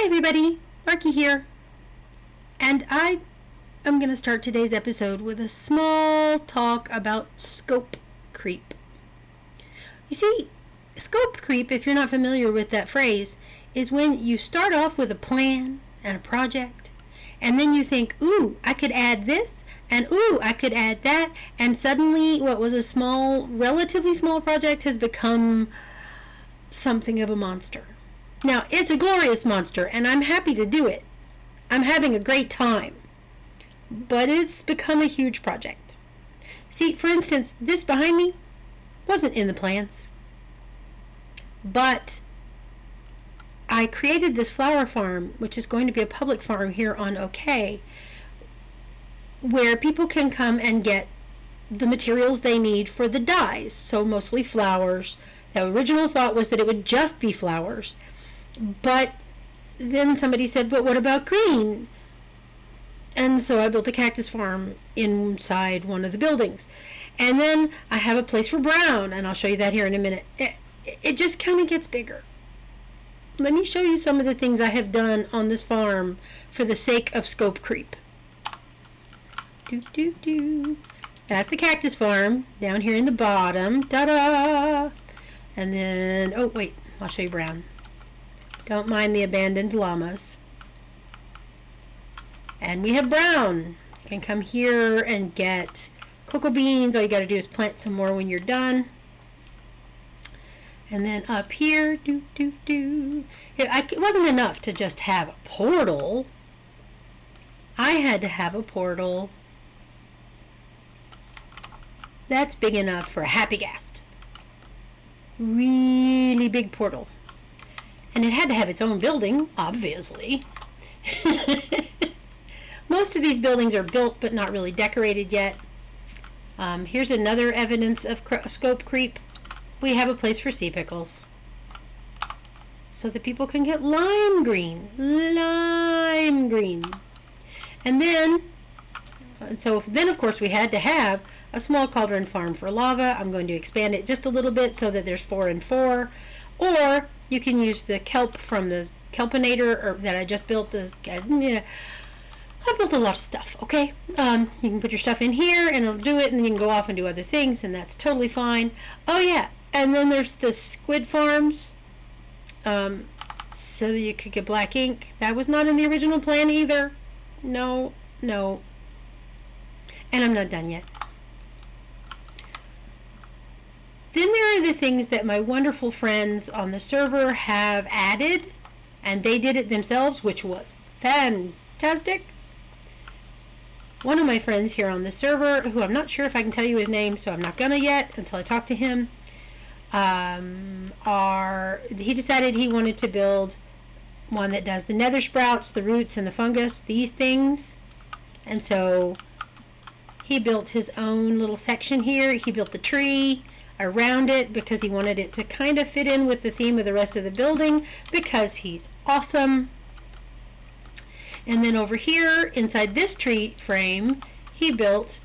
everybody, Larky here, and I am going to start today's episode with a small talk about scope creep. You see, scope creep, if you're not familiar with that phrase, is when you start off with a plan and a project, and then you think, ooh, I could add this, and ooh, I could add that, and suddenly what was a relatively small project has become something of a monster. Now, it's a glorious monster, and I'm happy to do it. I'm having a great time. But it's become a huge project. See, for instance, this behind me wasn't in the plans. But I created this flower farm, which is going to be a public farm here on Oakay, where people can come and get the materials they need for the dyes. So mostly flowers. The original thought was that it would just be flowers. But then somebody said, but what about green? And so I built a cactus farm inside one of the buildings. And then I have a place for brown, and I'll show you that here in a minute. It just kind of gets bigger. Let me show you some of the things I have done on this farm for the sake of scope creep. That's the cactus farm down here in the bottom. Ta-da! And then, oh wait, I'll show you brown. Don't mind the abandoned llamas. And we have brown. You can come here and get cocoa beans. All you got to do is plant some more when you're done. And then up here, it wasn't enough to just have a portal. I had to have a portal that's big enough for a happy ghast. Really big portal. And it had to have its own building, obviously. Most of these buildings are built but not really decorated yet. Here's another evidence of scope creep. We have a place for sea pickles. So that people can get lime green. Lime green. And then of course we had to have a small cauldron farm for lava. I'm going to expand it just a little bit so that there's 4 and 4. Or you can use the kelp from the kelpinator that I just built. I built a lot of stuff, okay? You can put your stuff in here and it'll do it, and then you can go off and do other things, and that's totally fine. Oh yeah, and then there's the squid farms, so that you could get black ink. That was not in the original plan either. No. And I'm not done yet. Then there are the things that my wonderful friends on the server have added, and they did it themselves, which was fantastic. One of my friends here on the server, who I'm not sure if I can tell you his name, so I'm not gonna yet until I talk to him, he decided he wanted to build one that does the nether sprouts, the roots, and the fungus, these things. And so he built his own little section here. He built the tree around it because he wanted it to kind of fit in with the theme of the rest of the building because he's awesome. And then over here inside this tree frame, he built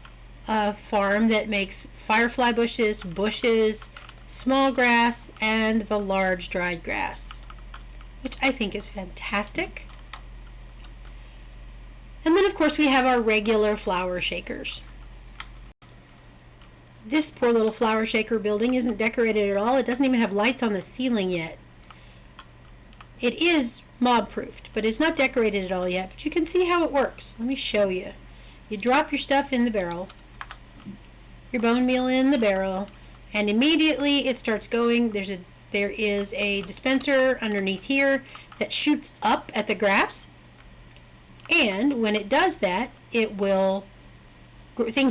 a farm that makes firefly bushes, small grass, and the large dried grass, which I think is fantastic. And then of course we have our regular flower shakers. This poor little flower shaker building isn't decorated at all. It doesn't even have lights on the ceiling yet. It is mob-proofed, but it's not decorated at all yet. But you can see how it works. Let me show you. You drop your stuff in the barrel, your bone meal in the barrel, and immediately it starts going. There is a dispenser underneath here that shoots up at the grass, and when it does that, things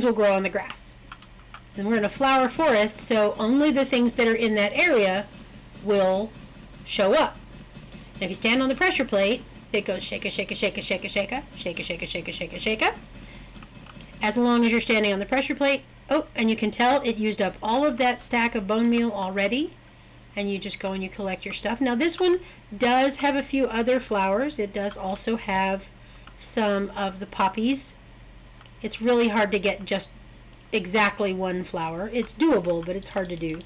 will grow on the grass. And we're in a flower forest, so only the things that are in that area will show up. And if you stand on the pressure plate, it goes shake-a, shake-a, shake-a, shake-a, shake-a, shake-a, shake-a, shake-a, shake-a, shake-a. As long as you're standing on the pressure plate. Oh, and you can tell it used up all of that stack of bone meal already. And you just go and you collect your stuff. Now this one does have a few other flowers. It does also have some of the poppies. It's really hard to get just exactly one flower. It's doable, but it's hard to do.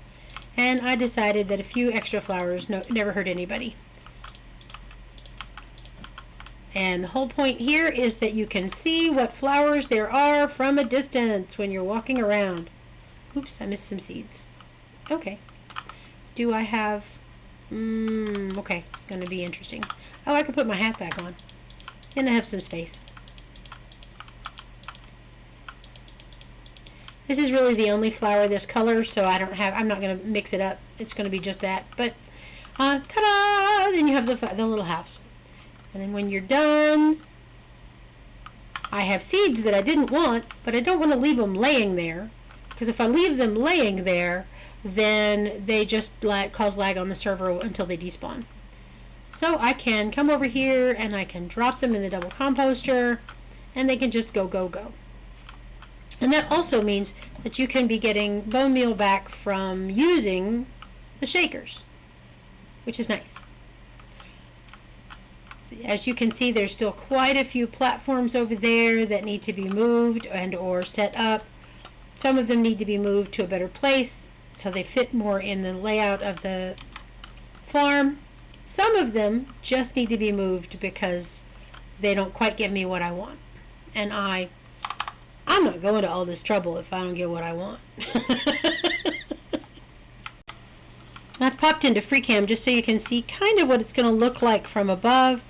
And I decided that a few extra flowers never hurt anybody. And the whole point here is that you can see what flowers there are from a distance when you're walking around. Oops, I missed some seeds. Okay. Do I have... okay, it's going to be interesting. Oh, I could put my hat back on. And I have some space. This is really the only flower this color, so I'm not going to mix it up. It's going to be just that. But, ta-da! Then you have the little house. And then when you're done, I have seeds that I didn't want, but I don't want to leave them laying there. Because if I leave them laying there, then they just cause lag on the server until they despawn. So I can come over here and I can drop them in the double composter, and they can just go, go, go. And that also means that you can be getting bone meal back from using the shakers, which is nice. As you can see, there's still quite a few platforms over there that need to be moved and or set up. Some of them need to be moved to a better place so they fit more in the layout of the farm. Some of them just need to be moved because they don't quite give me what I want. And I'm not going to all this trouble if I don't get what I want. I've popped into FreeCam just so you can see kind of what it's going to look like from above.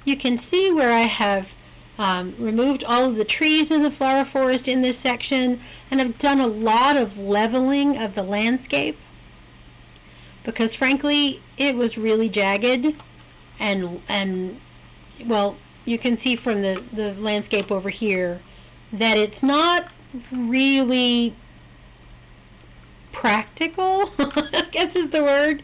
You can see where I have removed all of the trees in the flower forest in this section, and I've done a lot of leveling of the landscape because frankly it was really jagged, and well, you can see from the landscape over here that it's not really practical, I guess is the word.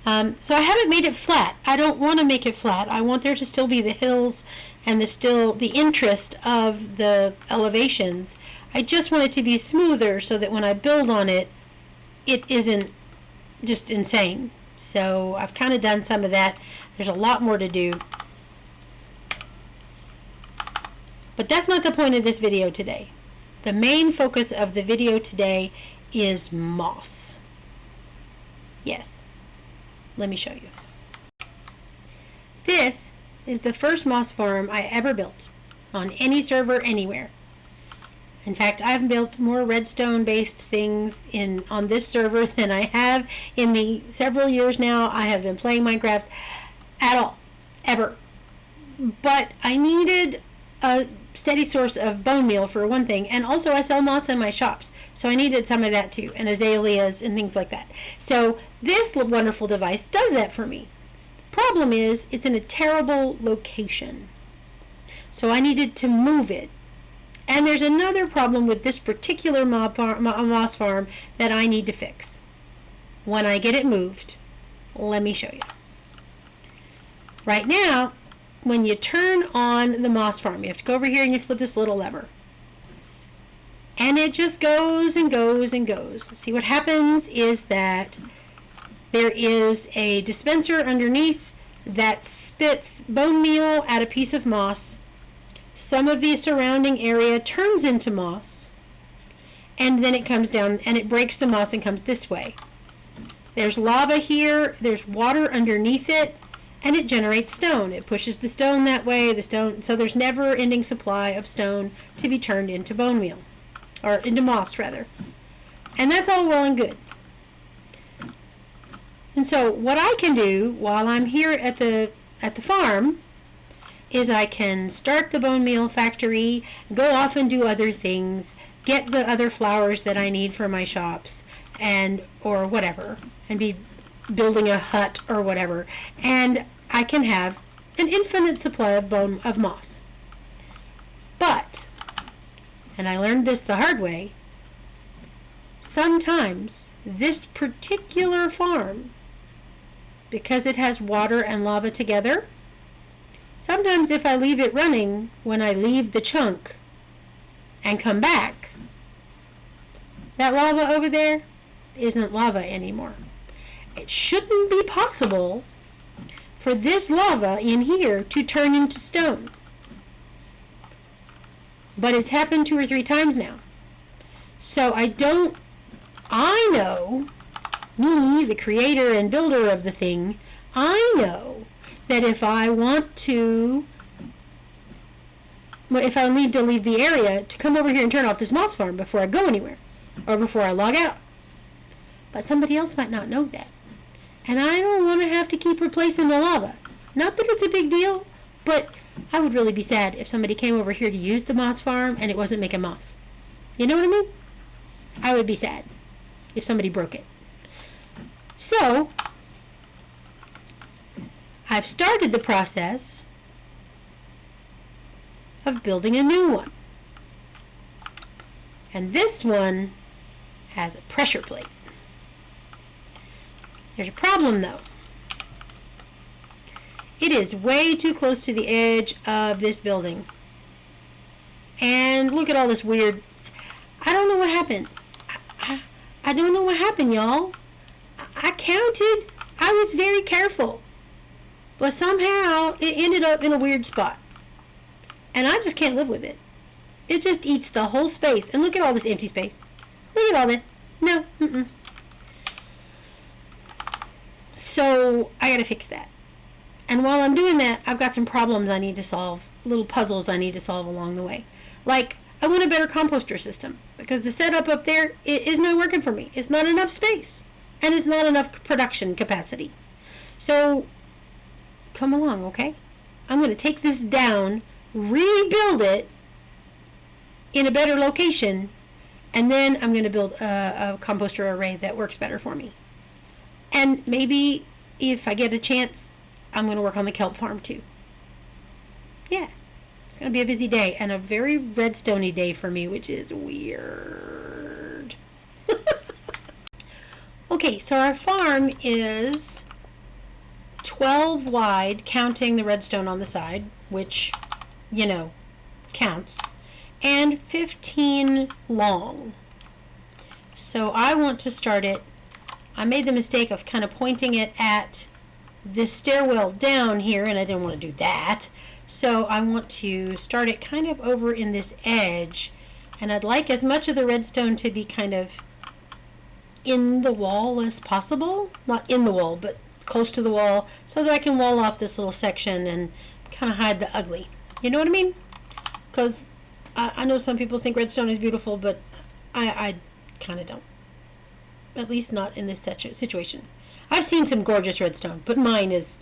So I haven't made it flat. I don't want to make it flat. I want there to still be the hills and the interest of the elevations. I just want it to be smoother so that when I build on it, it isn't just insane. So I've kind of done some of that. There's a lot more to do. But that's not the point of this video today. The main focus of the video today is moss. Yes. Let me show you. This is the first moss farm I ever built on any server anywhere. In fact, I've built more redstone based things on this server than I have in the several years now I have been playing Minecraft at all, ever. But I needed a steady source of bone meal for one thing, and also I sell moss in my shops, so I needed some of that too, and azaleas and things like that. So this wonderful device does that for me. The problem is it's in a terrible location, so I needed to move it. And there's another problem with this particular moss farm that I need to fix. When I get it moved, let me show you. Right now, when you turn on the moss farm, you have to go over here and you flip this little lever. And it just goes and goes and goes. See, what happens is that there is a dispenser underneath that spits bone meal at a piece of moss. Some of the surrounding area turns into moss. And then it comes down and it breaks the moss and comes this way. There's lava here, there's water underneath it, and it generates stone. It pushes the stone that way, so there's never-ending supply of stone to be turned into bone meal, or into moss rather. And that's all well and good. And so what I can do while I'm here at the farm is I can start the bone meal factory, go off and do other things, get the other flowers that I need for my shops, or whatever, and be building a hut or whatever, and I can have an infinite supply of moss. But, and I learned this the hard way, sometimes this particular farm, because it has water and lava together, sometimes if I leave it running when I leave the chunk and come back, that lava over there isn't lava anymore. It shouldn't be possible for this lava in here to turn into stone. But it's happened 2 or 3 times now. So I know, me, the creator and builder of the thing, I know that if I want to if I need to leave the area, to come over here and turn off this moss farm before I go anywhere or before I log out. But somebody else might not know that. And I don't want to have to keep replacing the lava. Not that it's a big deal, but I would really be sad if somebody came over here to use the moss farm and it wasn't making moss. You know what I mean? I would be sad if somebody broke it. So, I've started the process of building a new one. And this one has a pressure plate. There's a problem though. It is way too close to the edge of this building. And look at all this weird, I don't know what happened. I don't know what happened, y'all. I counted. I was very careful. But somehow it ended up in a weird spot. And I just can't live with it. It just eats the whole space. And look at all this empty space. Look at all this. No. So I gotta fix that. And while I'm doing that, I've got some problems I need to solve. Little puzzles I need to solve along the way. Like, I want a better composter system. Because the setup up there is not working for me. It's not enough space. And it's not enough production capacity. So, come along, okay? I'm going to take this down, rebuild it in a better location, and then I'm going to build a composter array that works better for me. And maybe if I get a chance, I'm going to work on the kelp farm too. Yeah, it's going to be a busy day and a very redstone-y day for me, which is weird. Okay, so our farm is 12 wide, counting the redstone on the side, which, you know, counts, and 15 long. So I want to start it. I made the mistake of kind of pointing it at this stairwell down here, and I didn't want to do that. So I want to start it kind of over in this edge, and I'd like as much of the redstone to be kind of in the wall as possible. Not in the wall, but close to the wall, so that I can wall off this little section and kind of hide the ugly. You know what I mean? Because I know some people think redstone is beautiful, but I kind of don't. At least not in this situation. I've seen some gorgeous redstone, but mine is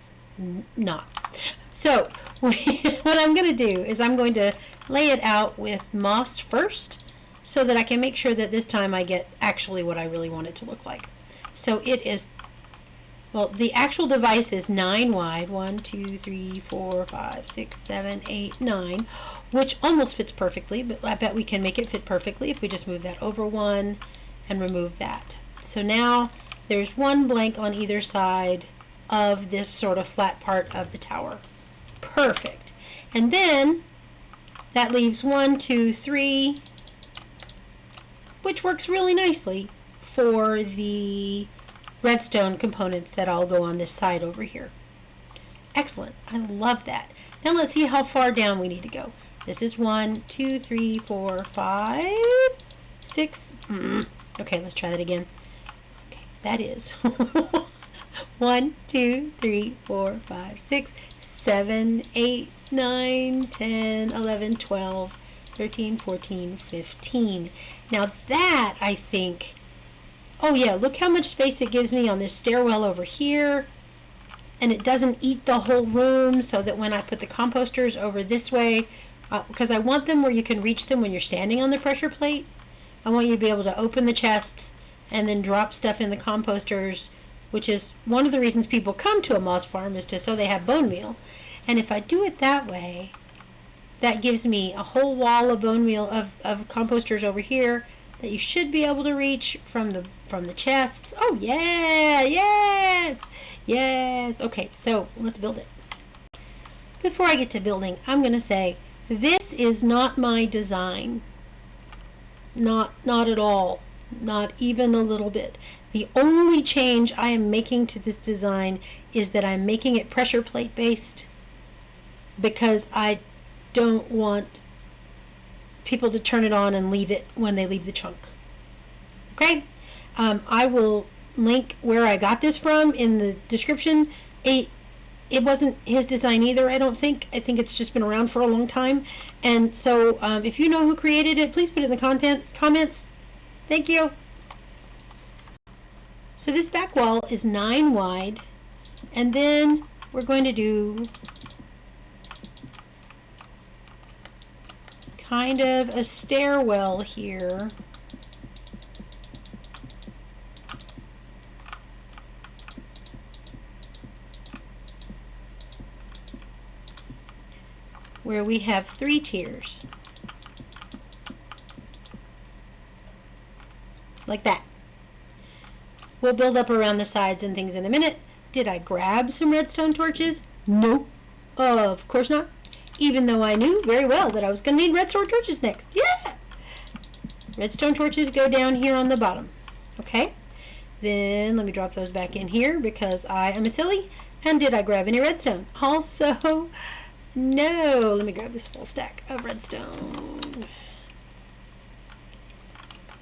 not. So what I'm going to do is I'm going to lay it out with moss first, so that I can make sure that this time I get actually what I really want it to look like. So it is, well, the actual device is 9 wide, 1, 2, 3, 4, 5, 6, 7, 8, 9, which almost fits perfectly, but I bet we can make it fit perfectly if we just move that over one and remove that. So now there's one blank on either side of this sort of flat part of the tower. Perfect. And then that leaves 1, 2, 3, which works really nicely for the redstone components that all go on this side over here. Excellent. I love that. Now let's see how far down we need to go. This is 1, 2, 3, 4, 5, 6. Okay, let's try that again. Okay, that is 1, 2, 3, 4, 5, 6, 7, 8, 9, 10, 11, 12, 13, 14, 15. Now that, I think, oh yeah, look how much space it gives me on this stairwell over here. And it doesn't eat the whole room, so that when I put the composters over this way, because I want them where you can reach them when you're standing on the pressure plate. I want you to be able to open the chests and then drop stuff in the composters, which is one of the reasons people come to a moss farm, is so they have bone meal. And if I do it that way, that gives me a whole wall of bone meal of composters over here that you should be able to reach from the chests. Oh yeah, yes. Okay, so let's build it. Before I get to building, I'm going to say this is not my design. Not at all. Not even a little bit. The only change I am making to this design is that I'm making it pressure plate based, because I don't want people to turn it on and leave it when they leave the chunk. Okay? I will link where I got this from in the description. it wasn't his design either, I don't think. I think it's just been around for a long time. And so if you know who created it, please put it in the comments. Thank you. So this back wall is 9 wide, and then we're going to do kind of a stairwell here. Where we have 3 tiers. Like that. We'll build up around the sides and things in a minute. Did I grab some redstone torches? No. Of course not. Even though I knew very well that I was going to need redstone torches next. Yeah! Redstone torches go down here on the bottom. Okay? Then let me drop those back in here because I am a silly. And did I grab any redstone? Also, no. Let me grab this full stack of redstone.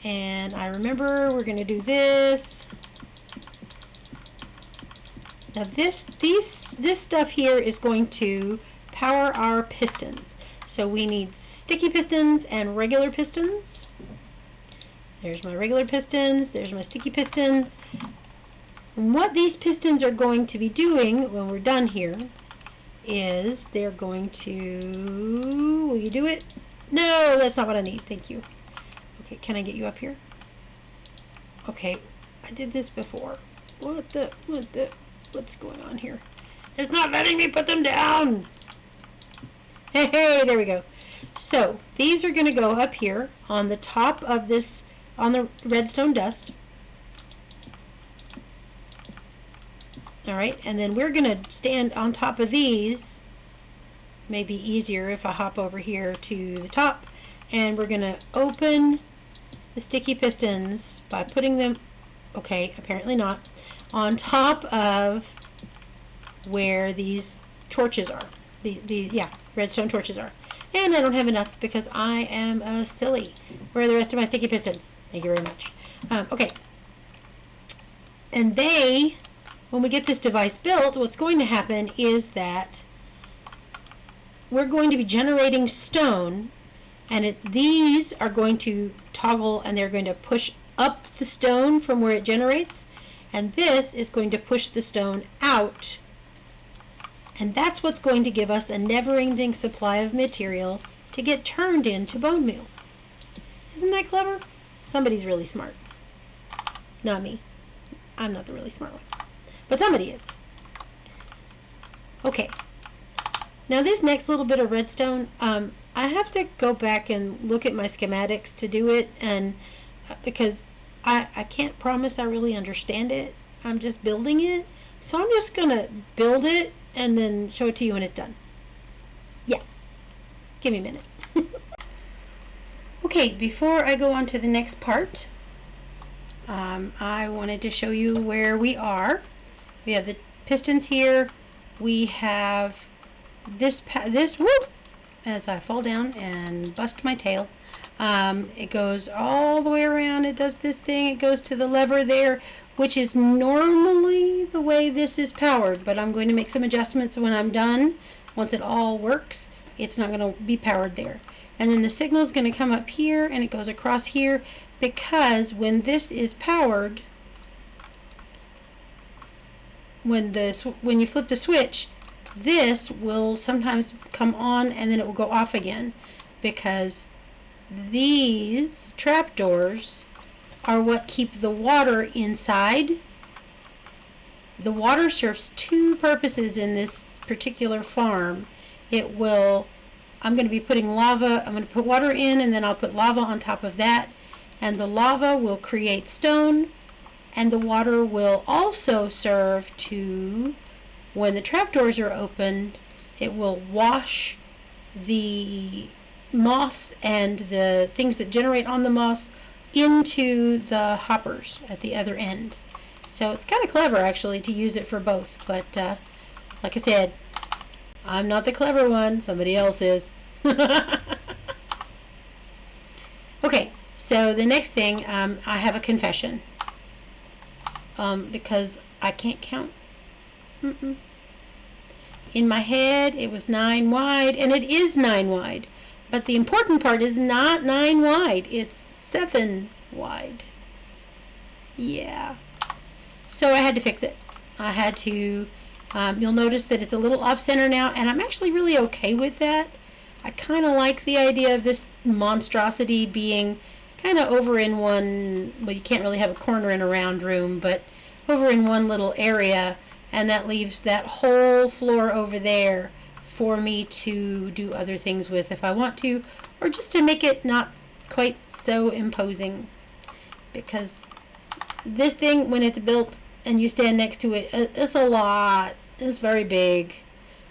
And I remember we're going to do this. Now this stuff here is going to power our pistons. So we need sticky pistons and regular pistons. There's my regular pistons. There's my sticky pistons. And what these pistons are going to be doing when we're done here is they're going to... Will you do it? No, that's not what I need. Thank you. Okay, can I get you up here? Okay, I did this before. What's going on here? It's not letting me put them down. Hey, there we go. So these are going to go up here on the top of this, on the redstone dust. All right, and then we're going to stand on top of these. Maybe easier if I hop over here to the top. And we're going to open the sticky pistons by putting them, okay, apparently not, on top of where these torches are. Yeah, redstone torches are. And I don't have enough because I am a silly. Where are the rest of my sticky pistons? Thank you very much. Okay. And when we get this device built, what's going to happen is that we're going to be generating stone, and these are going to toggle, and they're going to push up the stone from where it generates, and this is going to push the stone out. And that's what's going to give us a never-ending supply of material to get turned into bone meal. Isn't that clever? Somebody's really smart. Not me. I'm not the really smart one. But somebody is. Okay. Now this next little bit of redstone, I have to go back and look at my schematics to do it, and because I can't promise I really understand it. I'm just building it. So I'm just going to build it and then show it to you when it's done. Yeah. Give me a minute. Okay, before I go on to the next part, I wanted to show you where we are. We have the pistons here. We have this whoop, as I fall down and bust my tail. It goes all the way around. It does this thing. It goes to the lever there, which is normally the way this is powered, but I'm going to make some adjustments when I'm done. Once it all works, it's not going to be powered there. And then the signal is going to come up here, and it goes across here, because when this is powered, when you flip the switch, this will sometimes come on and then it will go off again, because these trapdoors are what keep the water inside. The water serves 2 purposes in this particular farm. I'm going to be putting lava, I'm going to put water in, and then I'll put lava on top of that, and the lava will create stone, and the water will also serve to, when the trapdoors are opened, it will wash the moss and the things that generate on the moss into the hoppers at the other end. So it's kind of clever actually to use it for both, but like I said, I'm not the clever one, somebody else is. Okay, so the next thing, I have a confession, because I can't count. In my head, it was 9 wide, and it is 9 wide. But the important part is not 9 wide, it's 7 wide. Yeah. So I had to fix it. I had to, you'll notice that it's a little off center now, and I'm actually really okay with that. I kind of like the idea of this monstrosity being kind of over in one, well, you can't really have a corner in a round room, but over in one little area, and that leaves that whole floor over there for me to do other things with if I want to, or just to make it not quite so imposing. Because this thing, when it's built and you stand next to it, it's a lot. It's very big.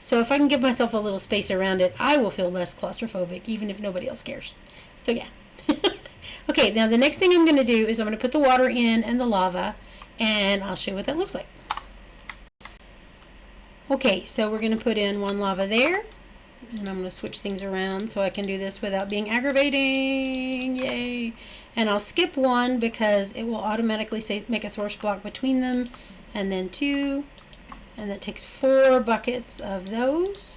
So if I can give myself a little space around it, I will feel less claustrophobic, even if nobody else cares. So yeah. Okay, now the next thing I'm going to do is I'm going to put the water in and the lava, and I'll show you what that looks like. Okay, so we're going to put in one lava there, and I'm going to switch things around so I can do this without being aggravating. Yay! And I'll skip one because it will automatically say make a source block between them, and then 2, and that takes 4 buckets of those.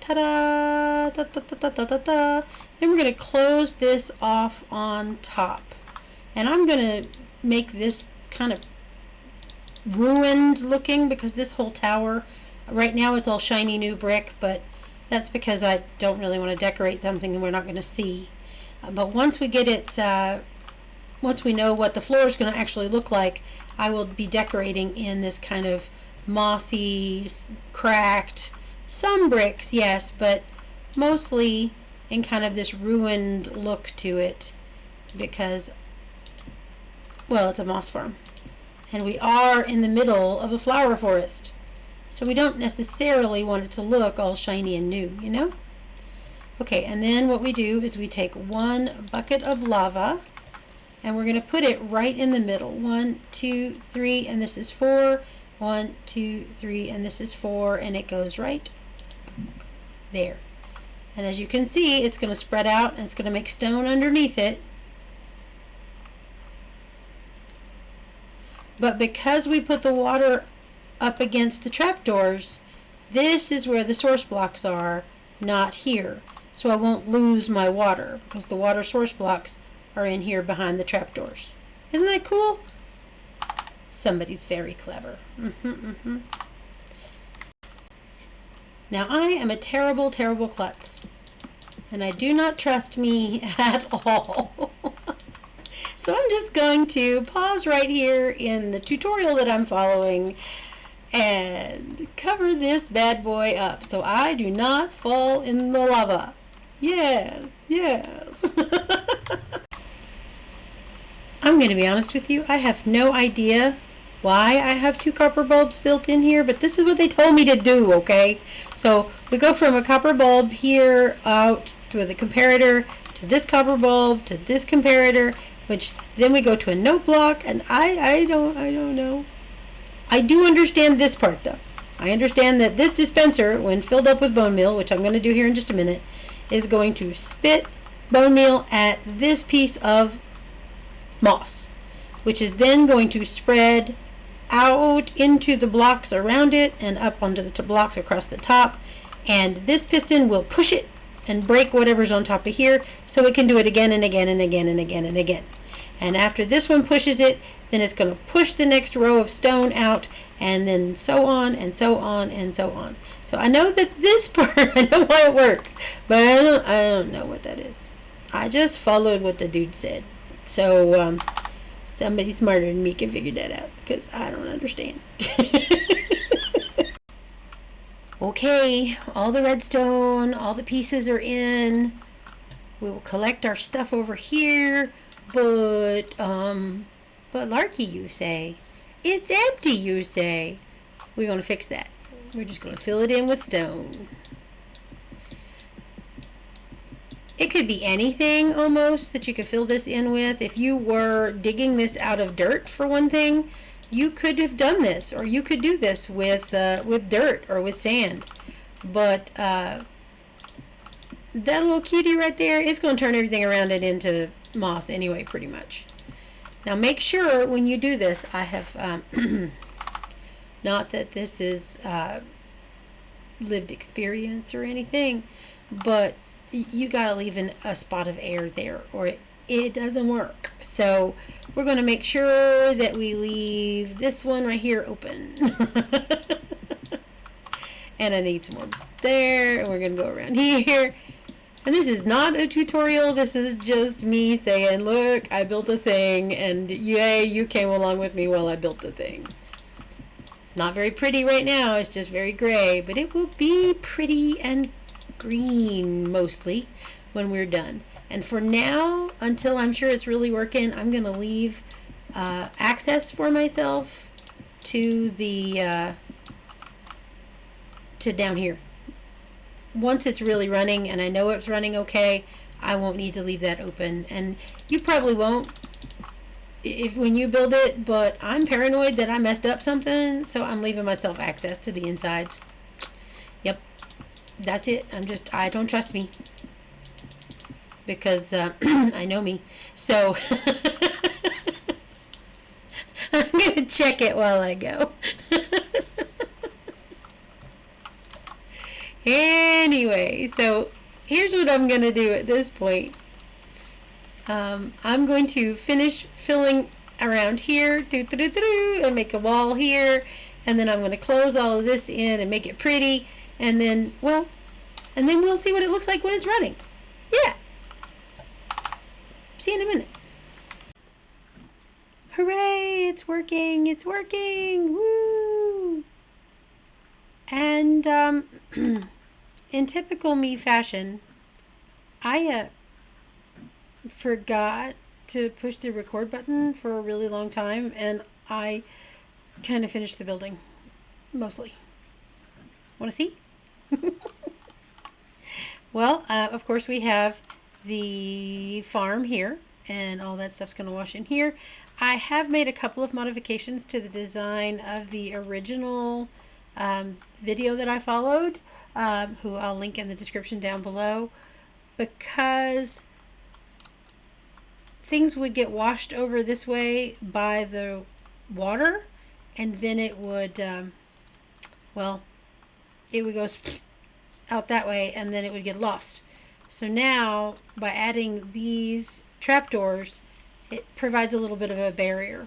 Ta-da! Ta-ta-ta-ta-ta-ta. Then we're going to close this off on top, and I'm going to make this kind of ruined looking because this whole tower, right now it's all shiny new brick, but that's because I don't really want to decorate something that we're not going to see. But once we get it, once we know what the floor is going to actually look like, I will be decorating in this kind of mossy, cracked, some bricks, yes, but mostly in kind of this ruined look to it because, well, it's a moss farm. And we are in the middle of a flower forest. So we don't necessarily want it to look all shiny and new, you know? Okay, and then what we do is we take 1 bucket of lava and we're going to put it right in the middle. 1, 2, 3, and this is 4. 1, 2, 3, and this is 4, and it goes right there. And as you can see, it's going to spread out and it's going to make stone underneath it. But because we put the water up against the trapdoors, this is where the source blocks are, not here. So I won't lose my water because the water source blocks are in here behind the trapdoors. Isn't that cool? Somebody's very clever. Now I am a terrible, terrible klutz, and I do not trust me at all. So I'm just going to pause right here in the tutorial that I'm following and cover this bad boy up so I do not fall in the lava. Yes, yes. I'm going to be honest with you, I have no idea why I have 2 copper bulbs built in here, but this is what they told me to do, okay? So we go from a copper bulb here out to the comparator, to this copper bulb, to this comparator, which then we go to a note block, and I don't know. I do understand this part though. I understand that this dispenser, when filled up with bone meal, which I'm going to do here in just a minute, is going to spit bone meal at this piece of moss, which is then going to spread out into the blocks around it and up onto the blocks across the top, and this piston will push it and break whatever's on top of here so it can do it again and again and again and again and again. And after this one pushes it, then it's going to push the next row of stone out, and then so on and so on and so on. So I know that this part, I know why it works, but I don't know what that is. I just followed what the dude said. So somebody smarter than me can figure that out, because I don't understand. Okay, all the redstone, all the pieces are in. We will collect our stuff over here, but Larky, you say? It's empty, you say? We're going to fix that. We're just going to fill it in with stone. It could be anything almost that you could fill this in with. If you were digging this out of dirt, for one thing, you could have done this, or you could do this with dirt or with sand. But that little cutie right there is going to turn everything around it into moss anyway, pretty much. Now make sure when you do this, I have not that this is lived experience or anything, but you gotta leave a spot of air there or it doesn't work. So we're going to make sure that we leave this one right here open. And I need some more there, and we're going to go around here. And this is not a tutorial, this is just me saying, look, I built a thing, and yay, you came along with me while I built the thing. It's not very pretty right now, it's just very gray, but it will be pretty and green mostly when we're done. And for now, until I'm sure it's really working, I'm going to leave access for myself to the to down here. Once it's really running and I know it's running okay, I won't need to leave that open. And you probably won't when you build it, but I'm paranoid that I messed up something, so I'm leaving myself access to the insides. Yep, that's it. I don't trust me. Because I know me. So I'm going to check it while I go. Anyway, so here's what I'm going to do at this point. I'm going to finish filling around here and make a wall here, and then I'm going to close all of this in and make it pretty, and then we'll see what it looks like when it's running. Yeah. See you in a minute. Hooray, it's working, woo! And in typical me fashion, I forgot to push the record button for a really long time, and I kind of finished the building, mostly. Want to see? Well, of course we have the farm here, and all that stuff's going to wash in here. I have made a couple of modifications to the design of the original video that I followed, who I'll link in the description down below, because things would get washed over this way by the water, and then it would it would go out that way, and then it would get lost. So now, by adding these trapdoors, it provides a little bit of a barrier.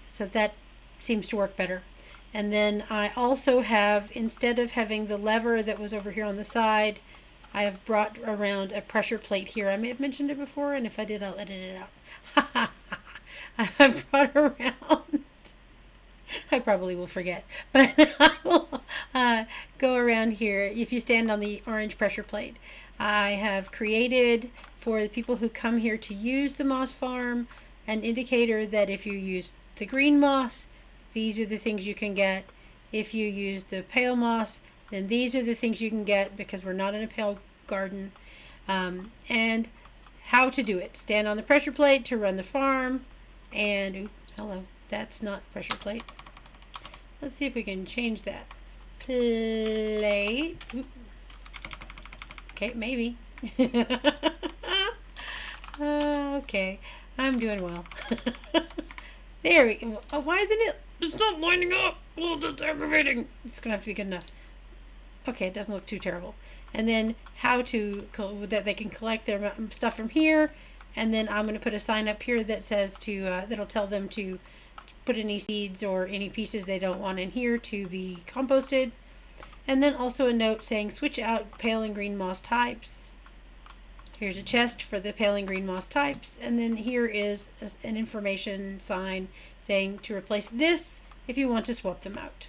So that seems to work better. And then I also have, instead of having the lever that was over here on the side, I have brought around a pressure plate here. I may have mentioned it before, and if I did, I'll edit it out. I've brought around... I probably will forget, but I will go around here. If you stand on the orange pressure plate, I have created for the people who come here to use the moss farm an indicator that if you use the green moss, these are the things you can get. If you use the pale moss, then these are the things you can get, because we're not in a pale garden. And how to do it. Stand on the pressure plate to run the farm. And, ooh, hello, that's not pressure plate. Let's see if we can change that. Plate. Oop. Okay, maybe. Okay, I'm doing well. There we go. Oh, why isn't it? It's not lining up. Oh, that's aggravating. It's gonna have to be good enough. Okay, it doesn't look too terrible. And then how to that they can collect their stuff from here, and then I'm gonna put a sign up here that says to that'll tell them to put any seeds or any pieces they don't want in here to be composted. And then also a note saying switch out pale and green moss types. Here's a chest for the pale and green moss types, and then here is an information sign saying to replace this if you want to swap them out.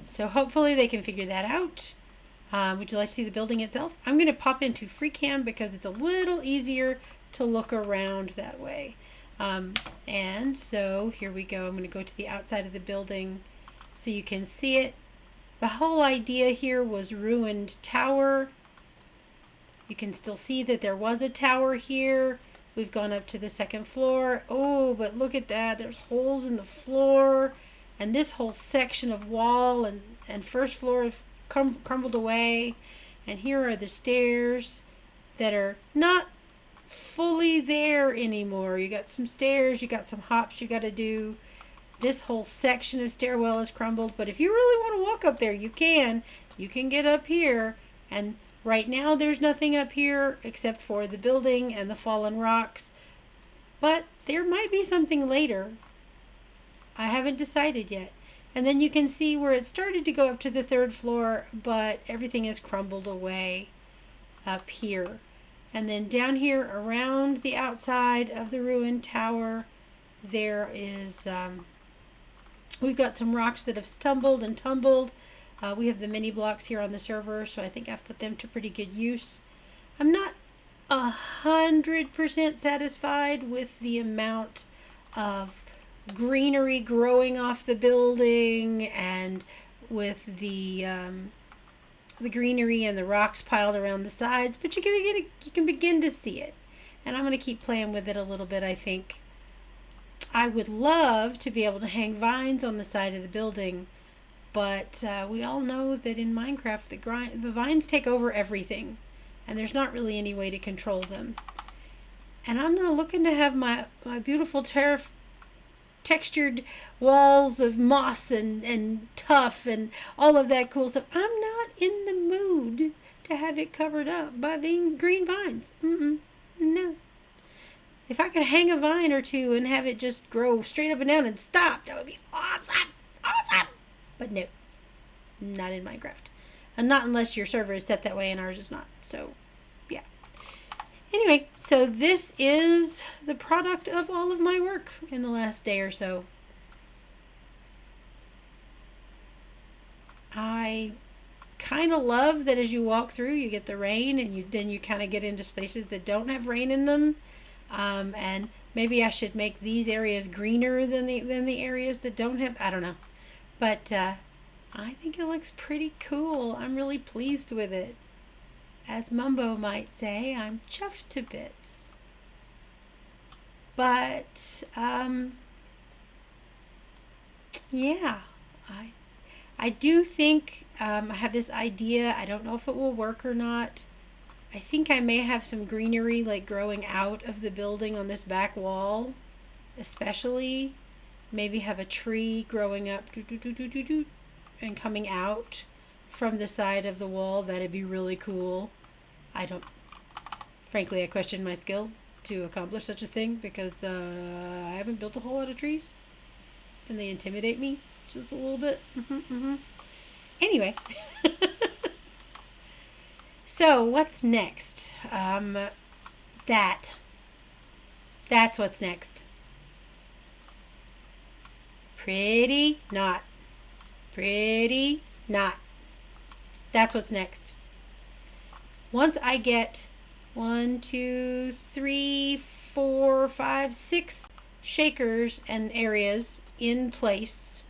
So hopefully they can figure that out. Would you like to see the building itself? I'm going to pop into FreeCam because it's a little easier to look around that way. And so here we go. I'm going to go to the outside of the building so you can see it. The whole idea here was ruined tower. You can still see that there was a tower here. We've gone up to the second floor. Oh, but look at that. There's holes in the floor. And this whole section of wall and first floor have crumbled away. And here are the stairs that are not fully there anymore. You got some stairs, you got some hops you got to do. This whole section of stairwell is crumbled, but if you really want to walk up there, you can. You can get up here, and right now there's nothing up here except for the building and the fallen rocks. But there might be something later. I haven't decided yet. And then you can see where it started to go up to the 3rd floor, but everything is crumbled away up here. And then down here around the outside of the ruined tower, there is, we've got some rocks that have stumbled and tumbled. We have the mini blocks here on the server, so I think I've put them to pretty good use. I'm not 100% satisfied with the amount of greenery growing off the building, and with the greenery and the rocks piled around the sides, but you can begin to see it, and I'm going to keep playing with it a little bit. I think I would love to be able to hang vines on the side of the building, but we all know that in Minecraft the vines take over everything, and there's not really any way to control them. And I'm not looking to have my beautiful textured walls of moss and tuff and all of that cool stuff. I'm not in the mood to have it covered up by green vines. No. If I could hang a vine or two and have it just grow straight up and down and stop, that would be awesome. Awesome. But no, not in Minecraft. And not unless your server is set that way and ours is not. So, yeah. Anyway, so this is the product of all of my work in the last day or so. I kind of love that as you walk through, you get the rain, and then you kind of get into spaces that don't have rain in them. And maybe I should make these areas greener than the areas that don't have. I don't know, but I think it looks pretty cool. I'm really pleased with it. As Mumbo might say, I'm chuffed to bits. But, yeah, I do think I have this idea. I don't know if it will work or not. I think I may have some greenery like growing out of the building on this back wall, especially. Maybe have a tree growing up and coming out from the side of the wall. That'd be really cool. Frankly, I question my skill to accomplish such a thing, because I haven't built a whole lot of trees, and they intimidate me just a little bit. Anyway, so what's next? That's what's next. Pretty not. Pretty not. That's what's next. Once I get 1, 2, 3, 4, 5, 6 shakers and areas in place,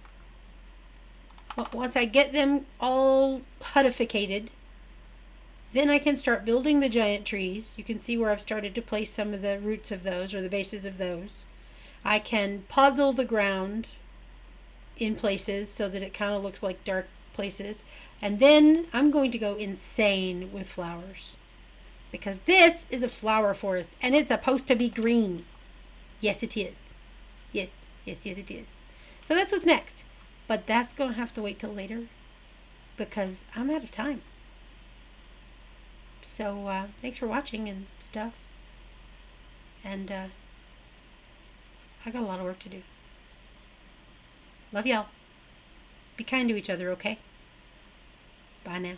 once I get them all hutificated, then I can start building the giant trees. You can see where I've started to place some of the roots of those, or the bases of those. I can puzzle the ground in places so that it kind of looks like dark places. And then I'm going to go insane with flowers, because this is a flower forest and it's supposed to be green. Yes, it is. Yes, it is. So that's what's next. But that's going to have to wait till later, because I'm out of time. So thanks for watching and stuff. And I got a lot of work to do. Love y'all. Be kind to each other, okay? Bye now.